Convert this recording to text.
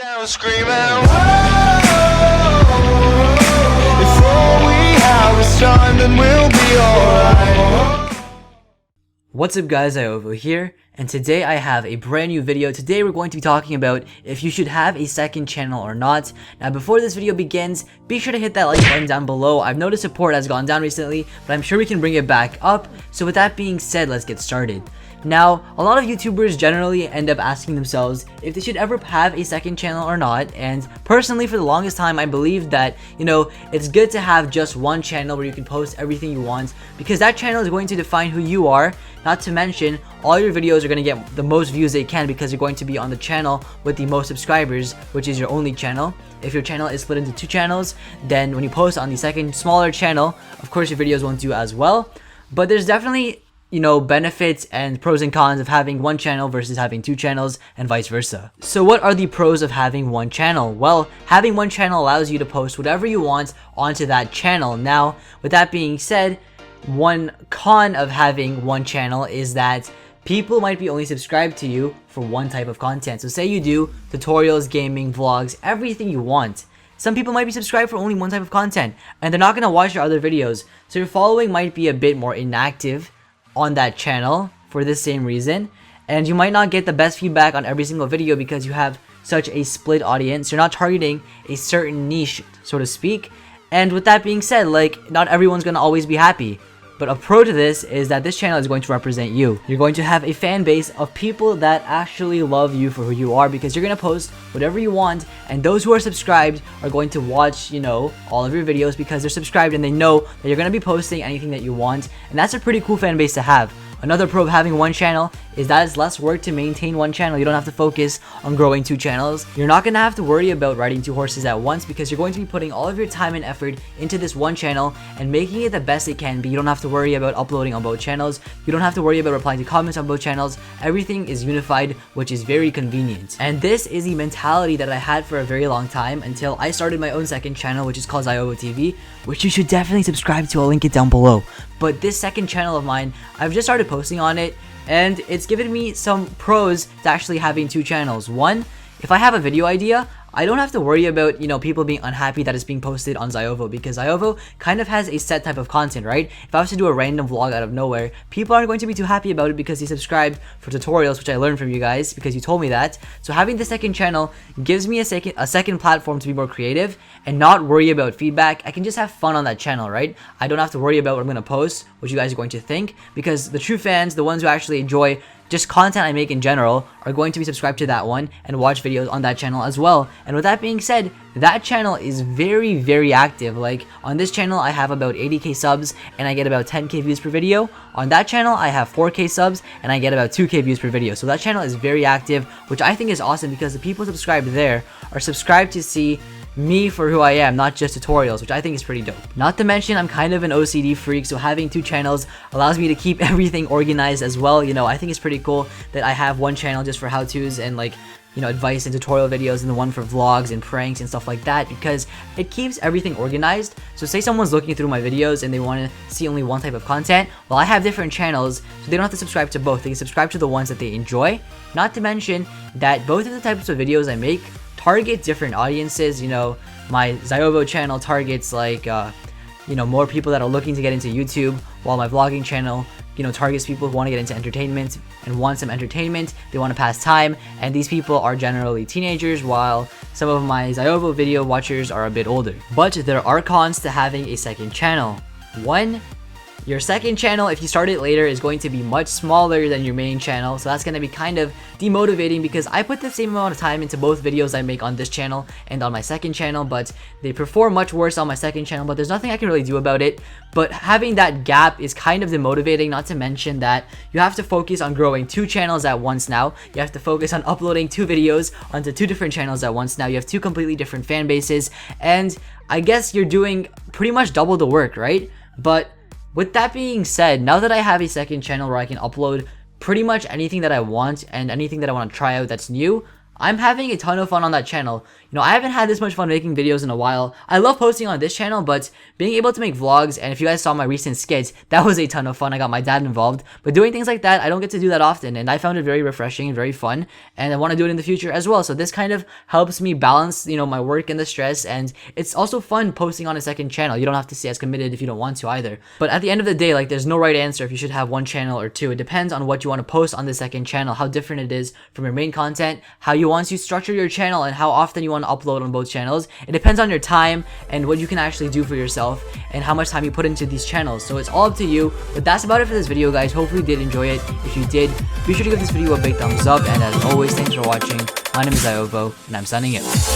down screaming, whoa. If all we have is time, then we'll be alright. What's up guys, Ziovo here, and today I have a brand new video. Today we're going to be talking about if you should have a second channel or not. Now before this video begins, be sure to hit that like button down below. I've noticed support has gone down recently, but I'm sure we can bring it back up. So with that being said, let's get started. Now, a lot of YouTubers generally end up asking themselves if they should ever have a second channel or not, and personally for the longest time I believed that, it's good to have just one channel where you can post everything you want, because that channel is going to define who you are. Not to mention, all your videos are going to get the most views they can because you're going to be on the channel with the most subscribers, which is your only channel. If your channel is split into two channels, then when you post on the second smaller channel, of course your videos won't do as well. But there's definitely benefits and pros and cons of having one channel versus having two channels, and vice versa. So what are the pros of having one channel? Well, having one channel allows you to post whatever you want onto that channel. Now, with that being said, one con of having one channel is that people might be only subscribed to you for one type of content. So say you do tutorials, gaming, vlogs, everything you want. Some people might be subscribed for only one type of content, and they're not going to watch your other videos. So your following might be a bit more inactive on that channel for the same reason, and you might not get the best feedback on every single video because you have such a split audience. You're not targeting a certain niche, so to speak. And with that being said, not everyone's gonna always be happy. But a pro to this is that this channel is going to represent you. You're going to have a fan base of people that actually love you for who you are, because you're going to post whatever you want, and those who are subscribed are going to watch, all of your videos because they're subscribed and they know that you're going to be posting anything that you want. And that's a pretty cool fan base to have. Another pro of having one channel is that it's less work to maintain one channel. You don't have to focus on growing two channels. You're not going to have to worry about riding two horses at once because you're going to be putting all of your time and effort into this one channel and making it the best it can be. You don't have to worry about uploading on both channels. You don't have to worry about replying to comments on both channels. Everything is unified, which is very convenient. And this is the mentality that I had for a very long time until I started my own second channel, which is called Ziovo TV, which you should definitely subscribe to. I'll link it down below. But this second channel of mine, I've just started posting on it, and it's given me some pros to actually having two channels. One, if I have a video idea, I don't have to worry about, people being unhappy that it's being posted on Ziovo, because Ziovo kind of has a set type of content, right? If I was to do a random vlog out of nowhere, people aren't going to be too happy about it because they subscribed for tutorials, which I learned from you guys because you told me that. So having the second channel gives me a second platform to be more creative and not worry about feedback. I can just have fun on that channel, right? I don't have to worry about what I'm going to post, what you guys are going to think, because the true fans, the ones who actually enjoy just content I make in general, are going to be subscribed to that one and watch videos on that channel as well. And with that being said, that channel is very, very active. Like on this channel, I have about 80k subs and I get about 10k views per video. On that channel, I have 4k subs and I get about 2k views per video. So that channel is very active, which I think is awesome because the people subscribed there are subscribed to see me for who I am, not just tutorials, which I think is pretty dope. Not to mention, I'm kind of an OCD freak, so having two channels allows me to keep everything organized as well. I think it's pretty cool that I have one channel just for how-tos and advice and tutorial videos, and the one for vlogs and pranks and stuff like that, because it keeps everything organized. So say someone's looking through my videos and they want to see only one type of content, well, I have different channels, so they don't have to subscribe to both. They can subscribe to the ones that they enjoy. Not to mention that both of the types of videos I make target different audiences. My Ziovo channel targets more people that are looking to get into YouTube, while my vlogging channel targets people who want to get into entertainment and want some entertainment. They want to pass time, and these people are generally teenagers, while some of my Ziovo video watchers are a bit older. But there are cons to having a second channel. One, your second channel, if you start it later, is going to be much smaller than your main channel, so that's going to be kind of demotivating, because I put the same amount of time into both videos I make on this channel and on my second channel, but they perform much worse on my second channel, but there's nothing I can really do about it. But having that gap is kind of demotivating, not to mention that you have to focus on growing two channels at once now. You have to focus on uploading two videos onto two different channels at once now. You have two completely different fan bases, and I guess you're doing pretty much double the work, right? But with that being said, now that I have a second channel where I can upload pretty much anything that I want and anything that I want to try out that's new, I'm having a ton of fun on that channel. You know, I haven't had this much fun making videos in a while. I love posting on this channel, but being able to make vlogs, and if you guys saw my recent skits, that was a ton of fun. I got my dad involved. But doing things like that, I don't get to do that often, and I found it very refreshing and very fun, and I want to do it in the future as well. So this kind of helps me balance, you know, my work and the stress, and it's also fun posting on a second channel. You don't have to stay as committed if you don't want to either. But at the end of the day, like, there's no right answer if you should have one channel or two. It depends on what you want to post on the second channel, how different it is from your main content, how you want to structure your channel, and how often you want to upload on both channels. It depends on your time and what you can actually do for yourself and how much time you put into these channels. So it's all up to you. But that's about it for this video, guys. Hopefully you did enjoy it. If you did, be sure to give this video a big thumbs up, and as always, thanks for watching. My name is Ziovo, and I'm signing out.